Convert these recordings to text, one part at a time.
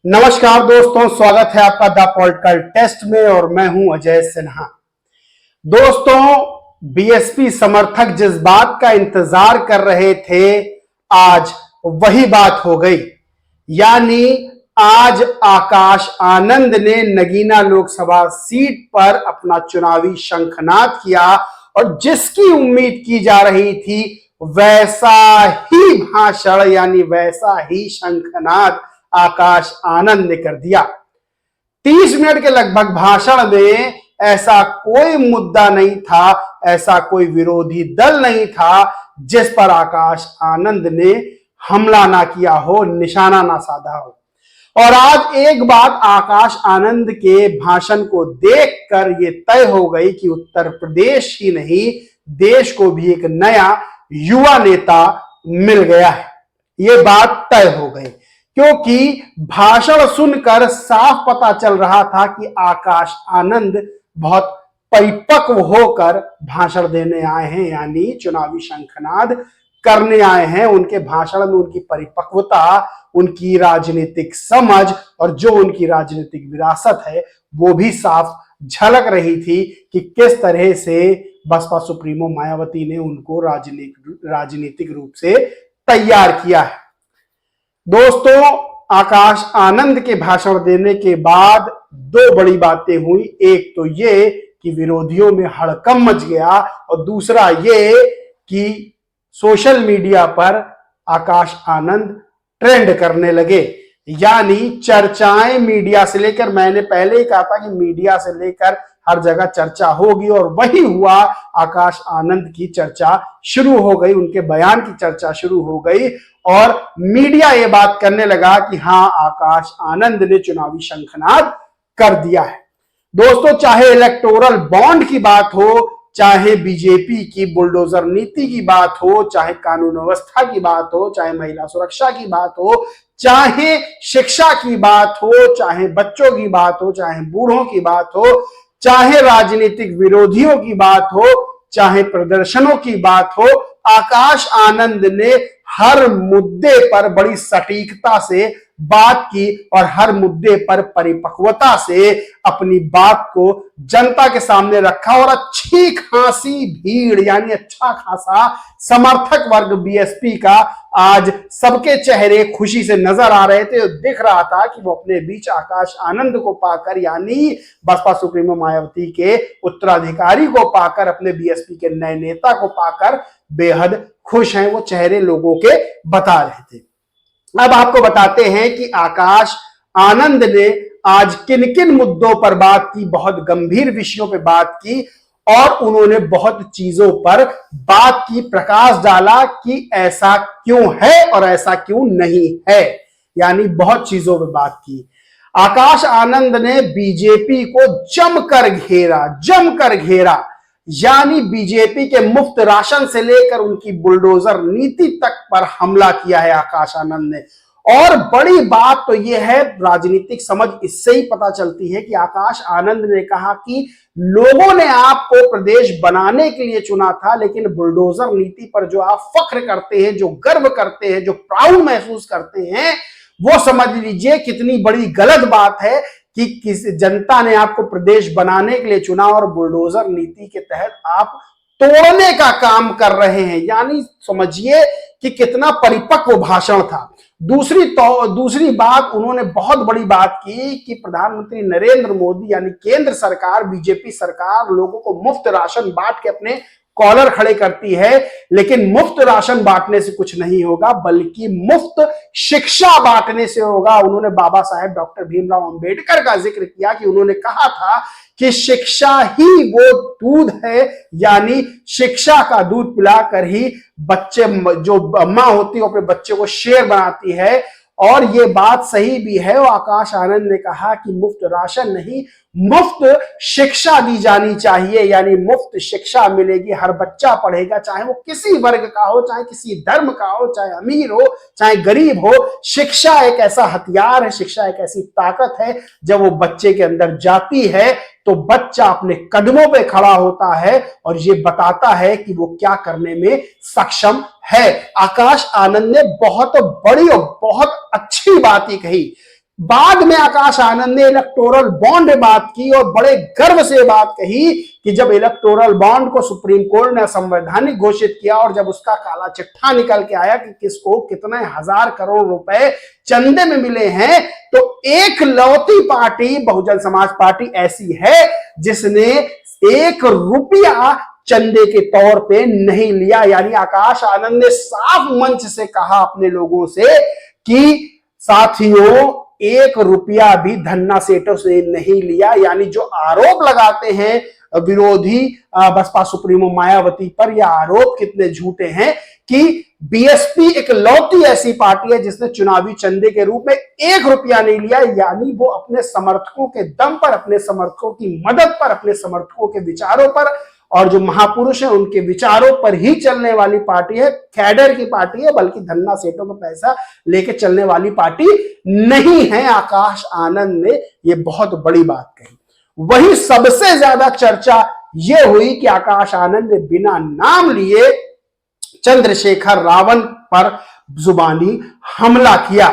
नमस्कार दोस्तों, स्वागत है आपका द पॉलिटिकल टेस्ट में और मैं हूं अजय सिन्हा। दोस्तों, बीएसपी समर्थक जिस बात का इंतजार कर रहे थे, आज वही बात हो गई। यानी आज आकाश आनंद ने नगीना लोकसभा सीट पर अपना चुनावी शंखनाद किया और जिसकी उम्मीद की जा रही थी वैसा ही भाषण यानी वैसा ही शंखनाद आकाश आनंद ने कर दिया। 30 मिनट के लगभग भाषण में ऐसा कोई मुद्दा नहीं था, ऐसा कोई विरोधी दल नहीं था जिस पर आकाश आनंद ने हमला ना किया हो, निशाना ना साधा हो। और आज एक बात आकाश आनंद के भाषण को देखकर ये तय हो गई कि उत्तर प्रदेश ही नहीं, देश को भी एक नया युवा नेता मिल गया है। ये बात तय हो गई क्योंकि भाषण सुनकर साफ पता चल रहा था कि आकाश आनंद बहुत परिपक्व होकर भाषण देने आए हैं, यानी चुनावी शंखनाद करने आए हैं। उनके भाषण में उनकी परिपक्वता, उनकी राजनीतिक समझ और जो उनकी राजनीतिक विरासत है वो भी साफ झलक रही थी कि किस तरह से बसपा सुप्रीमो मायावती ने उनको राजनीतिक रूप से तैयार किया है। दोस्तों, आकाश आनंद के भाषण देने के बाद दो बड़ी बातें हुई। एक तो ये कि विरोधियों में हड़कंप मच गया और दूसरा ये कि सोशल मीडिया पर आकाश आनंद ट्रेंड करने लगे। यानी चर्चाएं मीडिया से लेकर, मैंने पहले ही कहा था कि मीडिया से लेकर हर जगह चर्चा होगी और वही हुआ। आकाश आनंद की चर्चा शुरू हो गई, उनके बयान की चर्चा शुरू हो गई और मीडिया ये बात करने लगा कि हाँ, आकाश आनंद ने चुनावी शंखनाद कर दिया है। दोस्तों, चाहे इलेक्टोरल बॉन्ड की बात हो, चाहे बीजेपी की बुलडोजर नीति की बात हो, चाहे कानून व्यवस्था की बात हो, चाहे महिला सुरक्षा की बात हो, चाहे शिक्षा की बात हो, चाहे बच्चों की बात हो, चाहे बूढ़ों की बात हो, चाहे राजनीतिक विरोधियों की बात हो, चाहे प्रदर्शनों की बात हो, आकाश आनंद ने हर मुद्दे पर बड़ी सटीकता से बात की और हर मुद्दे पर परिपक्वता से अपनी बात को जनता के सामने रखा और अच्छी खासी भीड़ यानी अच्छा खासा समर्थक वर्ग बीएसपी का आज सबके चेहरे खुशी से नजर आ रहे थे। दिख रहा था कि वो अपने बीच आकाश आनंद को पाकर यानी बसपा सुप्रीमो मायावती के उत्तराधिकारी को पाकर, अपने बीएसपी के नए नेता को पाकर बेहद खुश हैं। वो चेहरे लोगों के बता रहे थे। अब आपको बताते हैं कि आकाश आनंद ने आज किन किन मुद्दों पर बात की, बहुत गंभीर विषयों पर बात की और उन्होंने बहुत चीजों पर बात की, प्रकाश डाला कि ऐसा क्यों है और ऐसा क्यों नहीं है, यानी बहुत चीजों पर बात की। आकाश आनंद ने बीजेपी को जमकर घेरा यानी बीजेपी के मुफ्त राशन से लेकर उनकी बुलडोजर नीति तक पर हमला किया है आकाश आनंद ने। और बड़ी बात तो यह है, राजनीतिक समझ इससे ही पता चलती है कि आकाश आनंद ने कहा कि लोगों ने आपको प्रदेश बनाने के लिए चुना था, लेकिन बुलडोजर नीति पर जो आप फख्र करते हैं, जो गर्व करते हैं, जो प्राउड महसूस करते हैं, वो समझ लीजिए कितनी बड़ी गलत बात है कि किस जनता ने आपको प्रदेश बनाने के लिए चुना और बुलडोजर नीति के तहत आप तोड़ने का काम कर रहे हैं। यानी समझिए कि कितना परिपक्व भाषण था। दूसरी बात, उन्होंने बहुत बड़ी बात की कि प्रधानमंत्री नरेंद्र मोदी यानी केंद्र सरकार, बीजेपी सरकार लोगों को मुफ्त राशन बांट के अपने कॉलर खड़े करती है, लेकिन मुफ्त राशन बांटने से कुछ नहीं होगा, बल्कि मुफ्त शिक्षा बांटने से होगा। उन्होंने बाबा साहेब डॉक्टर भीमराव अंबेडकर का जिक्र किया कि उन्होंने कहा था कि शिक्षा ही वो दूध है, यानी शिक्षा का दूध पिलाकर ही बच्चे, जो माँ होती है अपने बच्चे को शेर बनाती है। और ये बात सही भी है। और आकाश आनंद ने कहा कि मुफ्त राशन नहीं, मुफ्त शिक्षा दी जानी चाहिए, यानी मुफ्त शिक्षा मिलेगी, हर बच्चा पढ़ेगा, चाहे वो किसी वर्ग का हो, चाहे किसी धर्म का हो, चाहे अमीर हो, चाहे गरीब हो। शिक्षा एक ऐसा हथियार है, शिक्षा एक ऐसी ताकत है, जब वो बच्चे के अंदर जाती है तो बच्चा अपने कदमों पे खड़ा होता है और ये बताता है कि वो क्या करने में सक्षम है। आकाश आनंद ने बहुत बड़ी और बहुत अच्छी बात ही कही बाद में आकाश आनंद ने इलेक्टोरल बॉन्ड में बात की और बड़े गर्व से बात कही कि जब इलेक्टोरल बॉन्ड को सुप्रीम कोर्ट ने असंवैधानिक घोषित किया और जब उसका काला चिट्ठा निकल के आया कि किसको कितने हजार करोड़ रुपए चंदे में मिले हैं, तो एक लौती पार्टी बहुजन समाज पार्टी ऐसी है जिसने 1 रुपया चंदे के तौर पे नहीं लिया। यानी आकाश आनंद ने साफ मंच से कहा अपने लोगों से कि साथियों 1 रुपया भी धन्ना सेठों से नहीं लिया। यानी जो आरोप लगाते हैं विरोधी बसपा सुप्रीमो मायावती पर, यह आरोप कितने झूठे हैं कि बीएसपी एक लौती ऐसी पार्टी है जिसने चुनावी चंदे के रूप में 1 रुपया नहीं लिया। यानी वो अपने समर्थकों के दम पर, अपने समर्थकों की मदद पर, अपने समर्थकों के विचारों पर और जो महापुरुष है उनके विचारों पर ही चलने वाली पार्टी है, कैडर की पार्टी है, बल्कि धन्ना सेठों का पैसा लेके चलने वाली पार्टी नहीं है। आकाश आनंद ने यह बहुत बड़ी बात कही। वही सबसे ज्यादा चर्चा यह हुई कि आकाश आनंद ने बिना नाम लिए चंद्रशेखर रावण पर जुबानी हमला किया।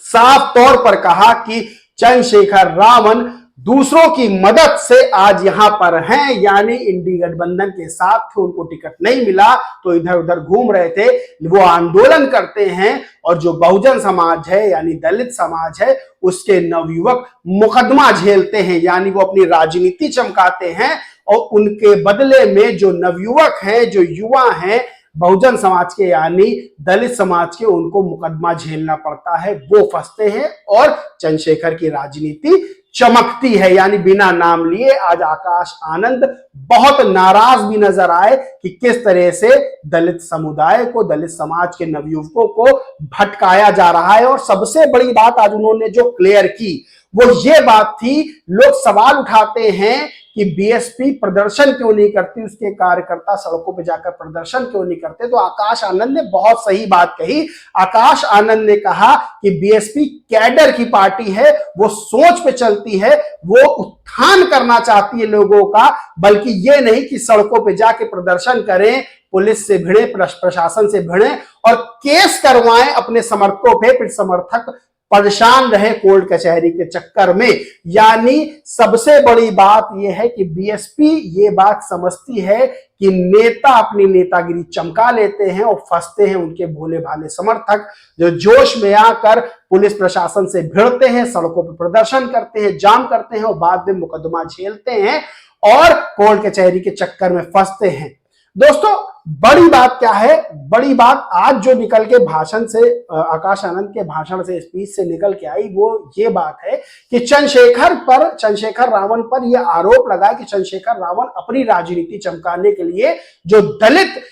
साफ तौर पर कहा कि चंद्रशेखर रावण दूसरों की मदद से आज यहां पर हैं, यानी इंडी गठबंधन के साथ थे, उनको टिकट नहीं मिला तो इधर उधर घूम रहे थे, वो आंदोलन करते हैं और जो बहुजन समाज है यानी दलित समाज है उसके नवयुवक मुकदमा झेलते हैं, यानी वो अपनी राजनीति चमकाते हैं और उनके बदले में जो नवयुवक हैं, जो युवा हैं बहुजन समाज के यानी दलित समाज के, उनको मुकदमा झेलना पड़ता है, वो फंसते हैं और चंद्रशेखर की राजनीति चमकती है। यानी बिना नाम लिए आज आकाश आनंद बहुत नाराज भी नजर आए कि किस तरह से दलित समुदाय को, दलित समाज के नवयुवकों को भटकाया जा रहा है। और सबसे बड़ी बात आज उन्होंने जो क्लियर की वो ये बात थी, लोग सवाल उठाते हैं कि बीएसपी प्रदर्शन क्यों नहीं करती, उसके कार्यकर्ता सड़कों पर जाकर प्रदर्शन क्यों नहीं करते, तो आकाश आनंद ने बहुत सही बात कही। आकाश आनंद ने कहा कि बीएसपी कैडर की पार्टी है, वो सोच पे चलती है, वो उत्थान करना चाहती है लोगों का, बल्कि ये नहीं कि सड़कों पे जाके प्रदर्शन करें, पुलिस से भिड़े, प्रशासन से भिड़े और केस करवाएं अपने समर्थकों पे, फिर समर्थक परेशान रहे कोर्ट कचहरी के चक्कर में। यानी सबसे बड़ी बात यह है कि बीएसपी ये बात समझती है कि नेता अपनी नेतागिरी चमका लेते हैं और फंसते हैं उनके भोले भाले समर्थक, जो जोश में आकर पुलिस प्रशासन से भिड़ते हैं, सड़कों पर प्रदर्शन करते हैं, जाम करते हैं और बाद में मुकदमा झेलते हैं और कोर्ट कचहरी के चक्कर में फंसते हैं। दोस्तों बड़ी बात क्या है? बड़ी बात आज जो निकल के भाषण से, आकाश आनंद के भाषण से, स्पीच से निकल के आई वो ये बात है कि चंद्रशेखर रावण पर यह आरोप लगा कि चंद्रशेखर रावण अपनी राजनीति चमकाने के लिए जो दलित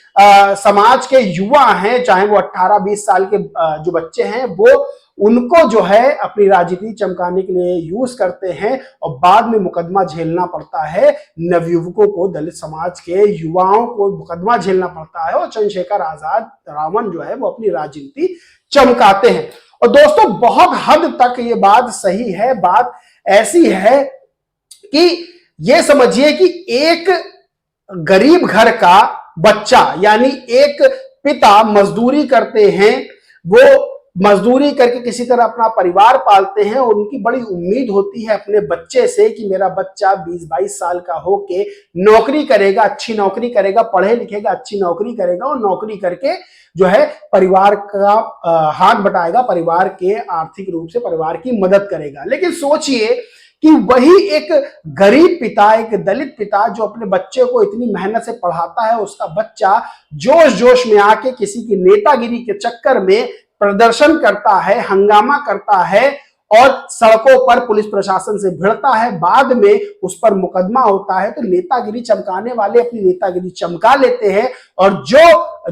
समाज के युवा हैं, चाहे वो 18-20 साल के जो बच्चे हैं, वो उनको जो है अपनी राजनीति चमकाने के लिए यूज करते हैं और बाद में मुकदमा झेलना पड़ता है नवयुवकों को, दलित समाज के युवाओं को मुकदमा झेलना पड़ता है और चंद्रशेखर आजाद रावण जो है वो अपनी राजनीति चमकाते हैं। और दोस्तों बहुत हद तक ये बात सही है। बात ऐसी है कि ये समझिए कि एक गरीब घर का बच्चा, यानी एक पिता मजदूरी करते हैं, वो मजदूरी करके किसी तरह अपना परिवार पालते हैं और उनकी बड़ी उम्मीद होती है अपने बच्चे से कि मेरा बच्चा 20-22 साल का होके नौकरी करेगा, अच्छी नौकरी करेगा, पढ़े लिखेगा, अच्छी नौकरी करेगा और नौकरी करके जो है परिवार का हाथ बटाएगा, परिवार के आर्थिक रूप से परिवार की मदद करेगा। लेकिन सोचिए कि वही एक गरीब पिता, एक दलित पिता जो अपने बच्चे को इतनी मेहनत से पढ़ाता है, उसका बच्चा जोश जोश में आके किसी की नेतागिरी के चक्कर में प्रदर्शन करता है, हंगामा करता है और सड़कों पर पुलिस प्रशासन से भिड़ता है, बाद में उस पर मुकदमा होता है। तो नेतागिरी चमकाने वाले अपनी नेतागिरी चमका लेते हैं और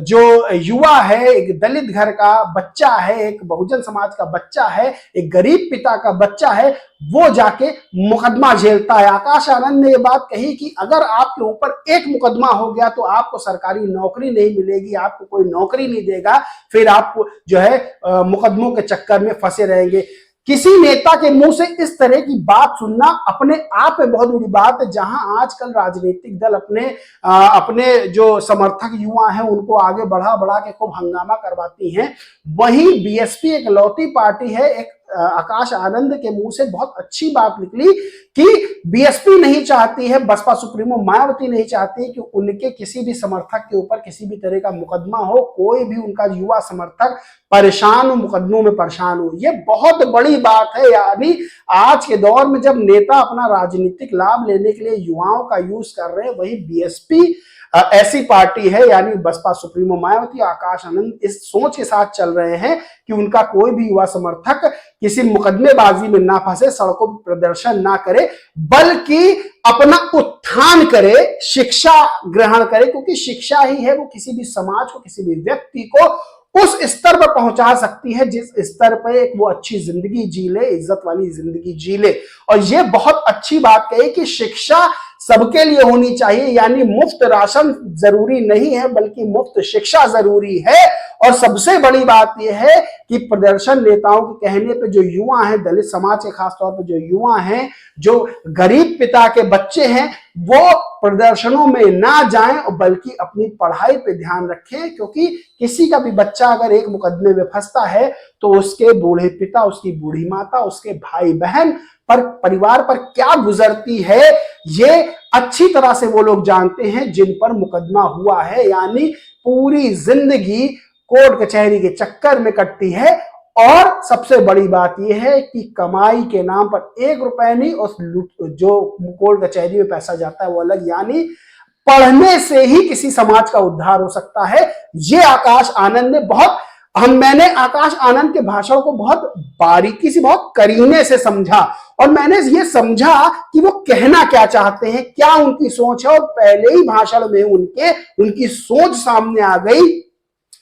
जो युवा है, एक दलित घर का बच्चा है, एक बहुजन समाज का बच्चा है, एक गरीब पिता का बच्चा है, वो जाके मुकदमा झेलता है। आकाश आनंद ने ये बात कही कि अगर आपके ऊपर एक मुकदमा हो गया तो आपको सरकारी नौकरी नहीं मिलेगी, आपको कोई नौकरी नहीं देगा, फिर आप जो है मुकदमों के चक्कर में फंसे रहेंगे। किसी नेता के मुंह से इस तरह की बात सुनना अपने आप में बहुत बड़ी बात है। जहां आजकल राजनीतिक दल अपने जो समर्थक युवा हैं उनको आगे बढ़ा के खूब हंगामा करवाती हैं, वहीं बीएसपी एक लौती पार्टी है, एक आकाश आनंद के मुंह से बहुत अच्छी बात निकली कि बीएसपी नहीं चाहती है, बसपा सुप्रीमो मायावती नहीं चाहती है कि उनके किसी भी समर्थक के ऊपर किसी भी तरह का मुकदमा हो, कोई भी उनका युवा समर्थक परेशान हो, मुकदमों में परेशान हो। ये बहुत बड़ी बात है। यानी आज के दौर में जब नेता अपना राजनीतिक लाभ लेने के लिए युवाओं का यूज कर रहे हैं, वही बीएसपी ऐसी पार्टी है, यानी बसपा सुप्रीमो मायावती आकाश आनंद इस सोच के साथ चल रहे हैं कि उनका कोई भी युवा समर्थक किसी मुकदमेबाजी में ना फंसे, सड़कों पर प्रदर्शन ना करे, बल्कि अपना उत्थान करे, शिक्षा ग्रहण करे, क्योंकि शिक्षा ही है वो किसी भी समाज को, किसी भी व्यक्ति को उस स्तर पर पहुंचा सकती है जिस स्तर पर एक वो अच्छी जिंदगी जी ले, इज्जत वाली जिंदगी जी ले। और ये बहुत अच्छी बात कही कि शिक्षा सबके लिए होनी चाहिए, यानी मुफ्त राशन जरूरी नहीं है बल्कि मुफ्त शिक्षा जरूरी है। और सबसे बड़ी बात यह है कि प्रदर्शन नेताओं के कहने पे जो युवा हैं, दलित समाज के खासतौर पर जो युवा हैं, जो गरीब पिता के बच्चे हैं, वो प्रदर्शनों में ना जाएं बल्कि अपनी पढ़ाई पे ध्यान रखें, क्योंकि किसी का भी बच्चा अगर एक मुकदमे में फंसता है तो उसके बूढ़े पिता, उसकी बूढ़ी माता, उसके भाई बहन पर, परिवार पर क्या गुजरती है ये अच्छी तरह से वो लोग जानते हैं जिन पर मुकदमा हुआ है। यानी पूरी जिंदगी कोर्ट कचहरी के चक्कर में कटती है। और सबसे बड़ी बात यह है कि कमाई के नाम पर 1 रुपए नहीं, और जो कोर्ट कचहरी में पैसा जाता है वो अलग। यानी पढ़ने से ही किसी समाज का उद्धार हो सकता है। ये आकाश आनंद ने मैंने आकाश आनंद के भाषण को बहुत बारीकी से, बहुत करीने से समझा, और मैंने ये समझा कि वो कहना क्या चाहते हैं, क्या उनकी सोच है। और पहले ही भाषण में उनकी सोच सामने आ गई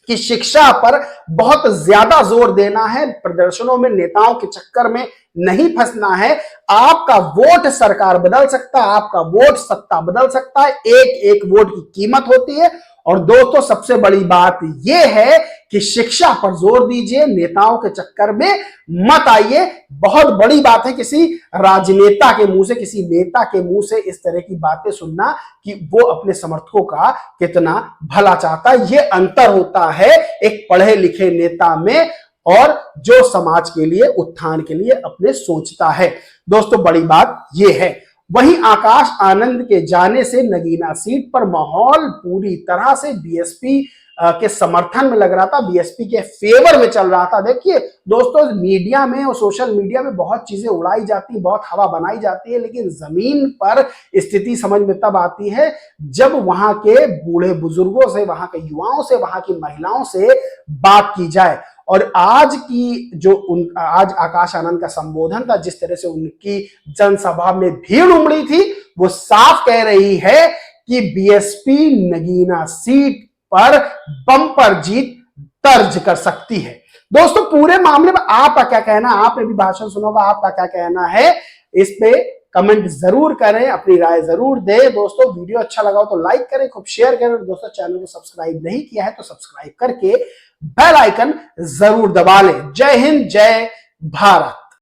कि शिक्षा पर बहुत ज्यादा जोर देना है, प्रदर्शनों में नेताओं के चक्कर में नहीं फंसना है। आपका वोट सरकार बदल सकता है, आपका वोट सत्ता बदल सकता है, एक एक वोट की कीमत होती है। और दोस्तों सबसे बड़ी बात यह है कि शिक्षा पर जोर दीजिए, नेताओं के चक्कर में मत आइए। बहुत बड़ी बात है किसी राजनेता के मुंह से, किसी नेता के मुंह से इस तरह की बातें सुनना कि वो अपने समर्थकों का कितना भला चाहता है। ये अंतर होता है एक पढ़े लिखे नेता में और जो समाज के लिए, उत्थान के लिए अपने सोचता है। दोस्तों बड़ी बात यह है। वहीं आकाश आनंद के जाने से नगीना सीट पर माहौल पूरी तरह से बीएसपी के समर्थन में लग रहा था, बीएसपी के फेवर में चल रहा था। देखिए दोस्तों, मीडिया में और सोशल मीडिया में बहुत चीजें उड़ाई जाती, बहुत हवा बनाई जाती है, लेकिन जमीन पर स्थिति समझ में तब आती है जब वहां के बूढ़े बुजुर्गों से, वहां के युवाओं से, वहां की महिलाओं से बात की जाए। और आज आकाश आनंद का संबोधन था, जिस तरह से उनकी जनसभा में भीड़ उमड़ी थी, वो साफ कह रही है कि बीएसपी नगीना सीट पर बम्पर जीत दर्ज कर सकती है। दोस्तों पूरे मामले में आपका क्या कहना है? आपने भी भाषण सुना होगा, आपका क्या कहना है इस पे कमेंट जरूर करें, अपनी राय जरूर दें। दोस्तों वीडियो अच्छा लगा हो तो लाइक करें, खूब शेयर करें। दोस्तों चैनल को सब्सक्राइब नहीं किया है तो सब्सक्राइब करके बेल आइकन जरूर दबा लें। जय हिंद, जय भारत।